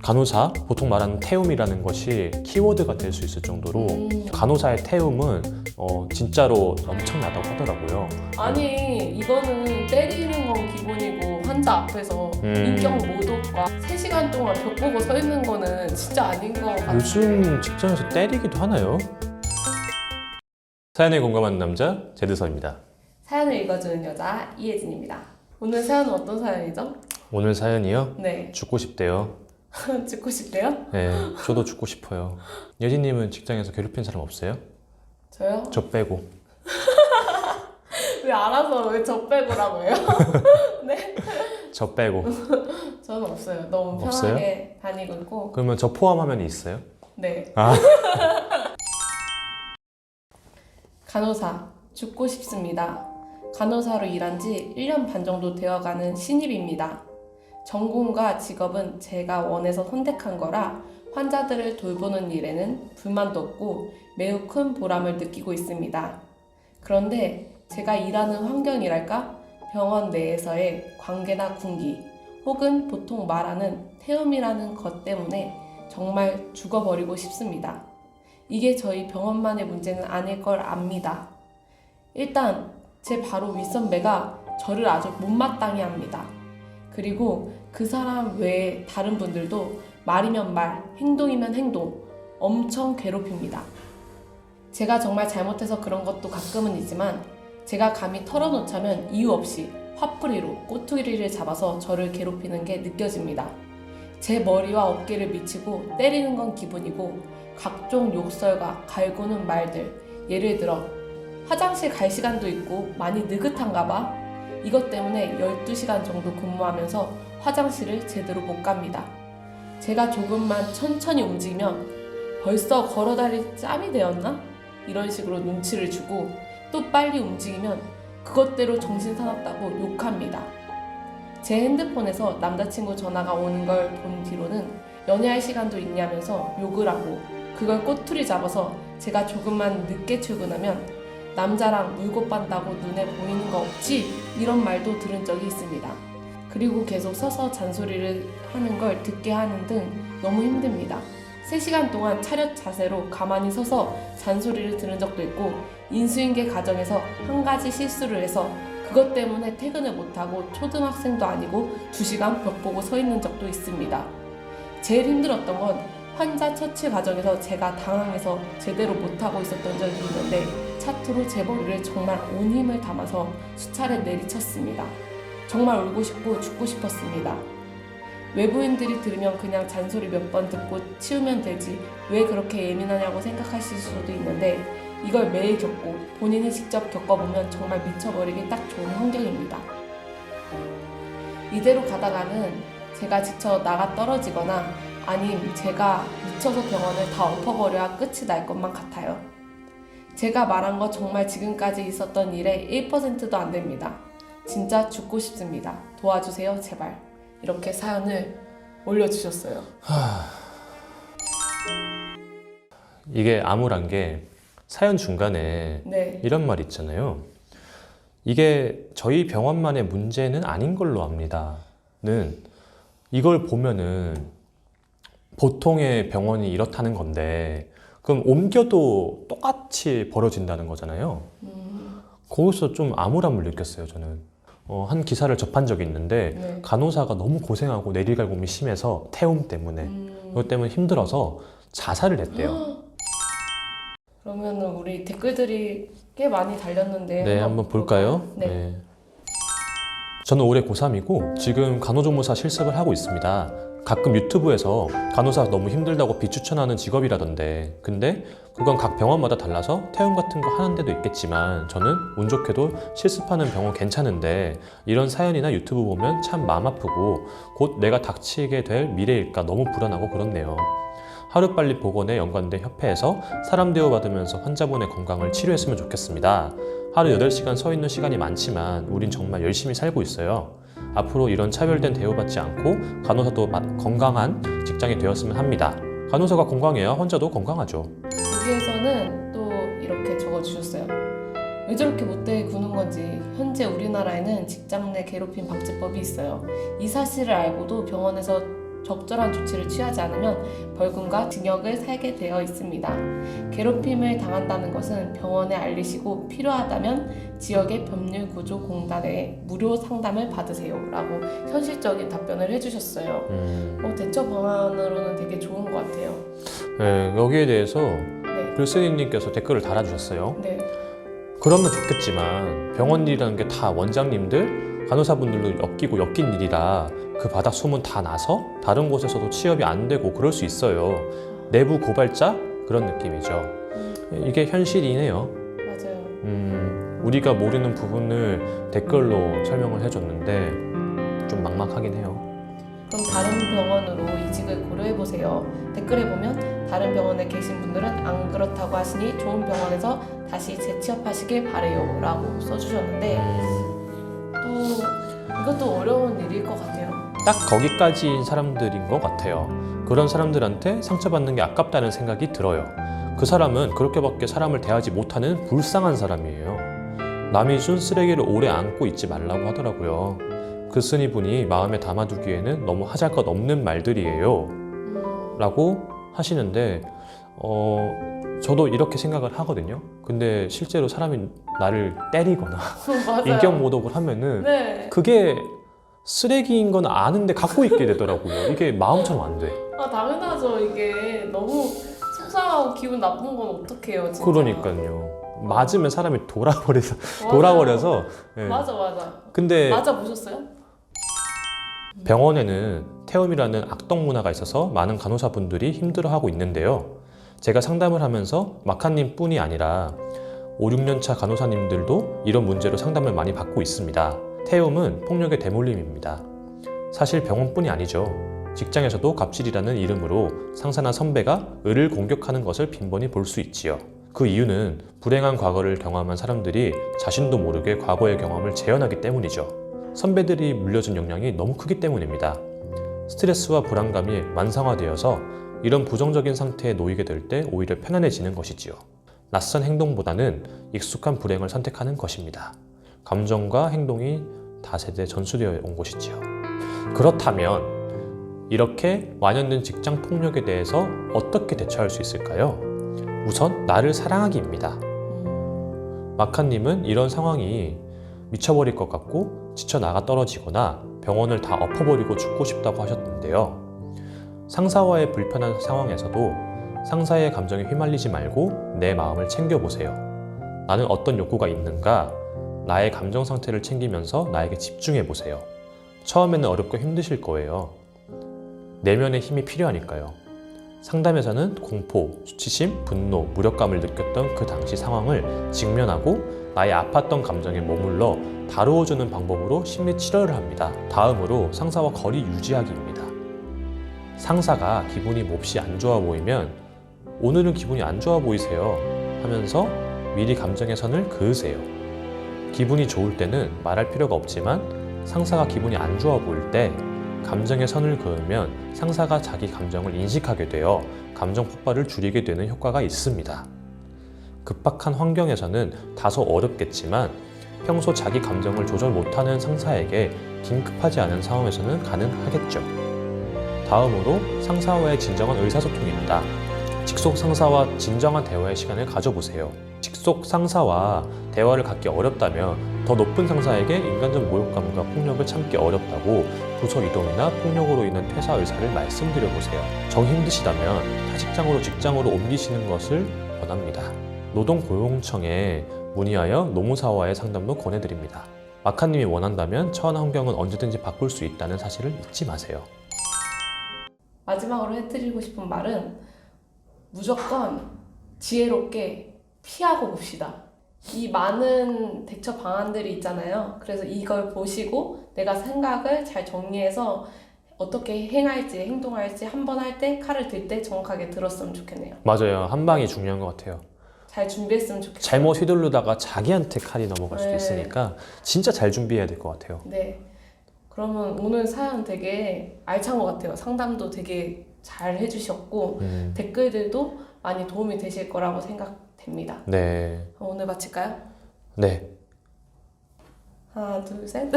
간호사, 보통 말하는 태움이라는 것이 키워드가 될 수 있을 정도로 간호사의 태움은 진짜로 엄청나다고 하더라고요. 아니 이거는 때리는 건 기본이고 환자 앞에서 인격 모독과 3시간 동안 벽 보고 서 있는 거는 진짜 아닌 것 같아요. 요즘 직장에서 때리기도 하나요? 사연에 공감하는 남자 제드서입니다. 사연을 읽어주는 여자 이혜진입니다. 오늘 사연은 어떤 사연이죠? 오늘 사연이요? 네. 죽고 싶대요. 죽고 싶대요? 네, 저도 죽고 싶어요. 예진님은 직장에서 괴롭힌 사람 없어요? 저요? 저 빼고. 왜 알아서 왜 저 빼고라고 해요? 네? 저 빼고. 저는 없어요. 너무 없어요? 편하게 다니고 있고. 그러면 저 포함하면 있어요? 네. 아. 간호사 죽고 싶습니다. 간호사로 일한 지 1년 반 정도 되어가는 신입입니다. 전공과 직업은 제가 원해서 선택한 거라 환자들을 돌보는 일에는 불만도 없고 매우 큰 보람을 느끼고 있습니다. 그런데 제가 일하는 환경이랄까? 병원 내에서의 관계나 군기 혹은 보통 말하는 태움이라는 것 때문에 정말 죽어버리고 싶습니다. 이게 저희 병원만의 문제는 아닐 걸 압니다. 일단 제 바로 윗선배가 저를 아주 못마땅해 합니다. 그리고 그 사람 외에 다른 분들도 말이면 말, 행동이면 행동 엄청 괴롭힙니다. 제가 정말 잘못해서 그런 것도 가끔은 있지만 제가 감히 털어놓자면 이유 없이 화풀이로 꼬투리를 잡아서 저를 괴롭히는 게 느껴집니다. 제 머리와 어깨를 미치고 때리는 건 기분이고 각종 욕설과 갈구는 말들, 예를 들어 화장실 갈 시간도 있고 많이 느긋한가 봐. 이것 때문에 12시간 정도 근무하면서 화장실을 제대로 못 갑니다. 제가 조금만 천천히 움직이면 벌써 걸어다닐 짬이 되었나? 이런 식으로 눈치를 주고 또 빨리 움직이면 그것대로 정신 사납다고 욕합니다. 제 핸드폰에서 남자친구 전화가 오는 걸 본 뒤로는 연애할 시간도 있냐면서 욕을 하고 그걸 꼬투리 잡아서 제가 조금만 늦게 출근하면 남자랑 물고 빤다고 눈에 보이는 거 없지? 이런 말도 들은 적이 있습니다. 그리고 계속 서서 잔소리를 하는 걸 듣게 하는 등 너무 힘듭니다. 3시간 동안 차렷 자세로 가만히 서서 잔소리를 들은 적도 있고 인수인계 과정에서 한 가지 실수를 해서 그것 때문에 퇴근을 못하고 초등학생도 아니고 2시간 벽 보고 서 있는 적도 있습니다. 제일 힘들었던 건 환자 처치 과정에서 제가 당황해서 제대로 못하고 있었던 적이 있는데 차투로 제 머리를 정말 온 힘을 담아서 수차례 내리쳤습니다. 정말 울고 싶고 죽고 싶었습니다. 외부인들이 들으면 그냥 잔소리 몇 번 듣고 치우면 되지 왜 그렇게 예민하냐고 생각하실 수도 있는데 이걸 매일 겪고 본인이 직접 겪어보면 정말 미쳐버리기 딱 좋은 환경입니다. 이대로 가다가는 제가 지쳐 나가 떨어지거나 아님 제가 미쳐서 병원을 다 엎어버려야 끝이 날 것만 같아요. 제가 말한 거 정말 지금까지 있었던 일의 1%도 안 됩니다. 진짜 죽고 싶습니다. 도와주세요 제발. 이렇게 사연을 올려주셨어요. 이게 암울한 게 사연 중간에 네. 이런 말 있잖아요. 이게 저희 병원만의 문제는 아닌 걸로 압니다.는 이걸 보면은 보통의 병원이 이렇다는 건데 그럼 옮겨도 똑같이 벌어진다는 거잖아요. 거기서 좀 암울함을 느꼈어요, 저는. 한 기사를 접한 적이 있는데 네. 간호사가 너무 고생하고 내리갈굼이 심해서 태움 때문에 그것 때문에 힘들어서 자살을 했대요. 그러면 우리 댓글들이 꽤 많이 달렸는데 네, 한번 볼까요? 네. 저는 올해 고3이고 지금 간호조무사 실습을 하고 있습니다. 가끔 유튜브에서 간호사 너무 힘들다고 비추천하는 직업이라던데 근데 그건 각 병원마다 달라서 태움 같은 거 하는 데도 있겠지만 저는 운 좋게도 실습하는 병원 괜찮은데 이런 사연이나 유튜브 보면 참 마음 아프고 곧 내가 닥치게 될 미래일까 너무 불안하고 그렇네요. 하루빨리 보건에 연관된 협회에서 사람 대우받으면서 환자분의 건강을 치료했으면 좋겠습니다. 하루 8시간 서 있는 시간이 많지만 우린 정말 열심히 살고 있어요. 앞으로 이런 차별된 대우받지 않고 간호사도 건강한 직장이 되었으면 합니다. 간호사가 건강해야 환자도 건강하죠. 여기에서는 또 이렇게 적어주셨어요. 왜 저렇게 못되게 구는 건지 현재 우리나라에는 직장 내 괴롭힘 방지법이 있어요. 이 사실을 알고도 병원에서 적절한 조치를 취하지 않으면 벌금과 징역을 살게 되어 있습니다. 괴롭힘을 당한다는 것은 병원에 알리시고 필요하다면 지역의 법률구조공단에 무료 상담을 받으세요 라고 현실적인 답변을 해주셨어요. 대처 방안으로는 되게 좋은 것 같아요. 네, 여기에 대해서 네. 글쓴이님께서 댓글을 달아주셨어요. 네. 그러면 좋겠지만 병원 일이라는 게 다 원장님들, 간호사분들도 엮인 일이라 그 바닥 소문 다 나서 다른 곳에서도 취업이 안 되고 그럴 수 있어요. 내부 고발자? 그런 느낌이죠. 이게 현실이네요. 맞아요. 우리가 모르는 부분을 댓글로 설명을 해줬는데 좀 막막하긴 해요. 그럼 다른 병원으로 이직을 고려해보세요. 댓글에 보면 다른 병원에 계신 분들은 안 그렇다고 하시니 좋은 병원에서 다시 재취업하시길 바래요 라고 써주셨는데 또 이것도 어려운 일일 것 같아요. 딱 거기까지인 사람들인 것 같아요. 그런 사람들한테 상처받는 게 아깝다는 생각이 들어요. 그 사람은 그렇게밖에 사람을 대하지 못하는 불쌍한 사람이에요. 남이 준 쓰레기를 오래 안고 있지 말라고 하더라고요. 글쓴이 분이 마음에 담아두기에는 너무 하잘것없는 말들이에요 라고 하시는데 저도 이렇게 생각을 하거든요. 근데 실제로 사람이 나를 때리거나 인격모독을 하면은 네. 그게 쓰레기인 건 아는데 갖고 있게 되더라고요. 이게 마음처럼 안 돼. 당연하죠. 이게 너무 속상하고 기분 나쁜 건 어떡해요 진짜. 그러니까요. 맞으면 사람이 돌아버려서 예. 맞아. 근데 맞아 보셨어요? 병원에는 태움이라는 악덕 문화가 있어서 많은 간호사분들이 힘들어하고 있는데요. 제가 상담을 하면서 마카님 뿐이 아니라 5, 6년차 간호사님들도 이런 문제로 상담을 많이 받고 있습니다. 태움은 폭력의 대물림입니다. 사실 병원뿐이 아니죠. 직장에서도 갑질이라는 이름으로 상사나 선배가 을을 공격하는 것을 빈번히 볼 수 있지요. 그 이유는 불행한 과거를 경험한 사람들이 자신도 모르게 과거의 경험을 재현하기 때문이죠. 선배들이 물려준 영향이 너무 크기 때문입니다. 스트레스와 불안감이 만성화되어서 이런 부정적인 상태에 놓이게 될 때 오히려 편안해지는 것이지요. 낯선 행동보다는 익숙한 불행을 선택하는 것입니다. 감정과 행동이 다세대 전수되어 온 것이지요. 그렇다면 이렇게 완연된 직장 폭력에 대해서 어떻게 대처할 수 있을까요? 우선 나를 사랑하기입니다. 마카님은 이런 상황이 미쳐버릴 것 같고 지쳐나가 떨어지거나 병원을 다 엎어버리고 죽고 싶다고 하셨는데요. 상사와의 불편한 상황에서도 상사의 감정에 휘말리지 말고 내 마음을 챙겨보세요. 나는 어떤 욕구가 있는가? 나의 감정 상태를 챙기면서 나에게 집중해보세요. 처음에는 어렵고 힘드실 거예요. 내면의 힘이 필요하니까요. 상담에서는 공포, 수치심, 분노, 무력감을 느꼈던 그 당시 상황을 직면하고 나의 아팠던 감정에 머물러 다루어주는 방법으로 심리 치료를 합니다. 다음으로 상사와 거리 유지하기입니다. 상사가 기분이 몹시 안 좋아 보이면 오늘은 기분이 안 좋아 보이세요 하면서 미리 감정의 선을 그으세요. 기분이 좋을 때는 말할 필요가 없지만 상사가 기분이 안 좋아 보일 때 감정의 선을 그으면 상사가 자기 감정을 인식하게 되어 감정 폭발을 줄이게 되는 효과가 있습니다. 급박한 환경에서는 다소 어렵겠지만 평소 자기 감정을 조절 못하는 상사에게 긴급하지 않은 상황에서는 가능하겠죠. 다음으로 상사와의 진정한 의사소통입니다. 직속 상사와 진정한 대화의 시간을 가져보세요. 직속 상사와 대화를 갖기 어렵다면 더 높은 상사에게 인간적 모욕감과 폭력을 참기 어렵다고 부서 이동이나 폭력으로 인한 퇴사 의사를 말씀드려보세요. 정 힘드시다면 타 직장으로 옮기시는 것을 권합니다. 노동고용청에 문의하여 노무사와의 상담도 권해드립니다. 마카님이 원한다면 처한 환경은 언제든지 바꿀 수 있다는 사실을 잊지 마세요. 마지막으로 해드리고 싶은 말은 무조건 지혜롭게 피하고 봅시다. 이 많은 대처 방안들이 있잖아요. 그래서 이걸 보시고 내가 생각을 잘 정리해서 어떻게 행동할지 한 번 할 때 칼을 들 때 정확하게 들었으면 좋겠네요. 맞아요. 한 방이 중요한 것 같아요. 잘 준비했으면 좋겠어요. 잘못 휘둘르다가 자기한테 칼이 넘어갈 수도 네. 있으니까 진짜 잘 준비해야 될 것 같아요. 네. 그러면 오늘 사연 되게 알찬 것 같아요. 상담도 되게 잘 해주셨고 댓글들도 많이 도움이 되실 거라고 생각됩니다. 네. 그럼 오늘 마칠까요? 네. 하나, 둘, 셋.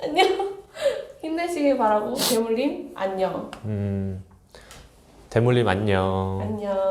안녕. 힘내시길 바라고 대물님 안녕. 대물림 안녕. 안녕.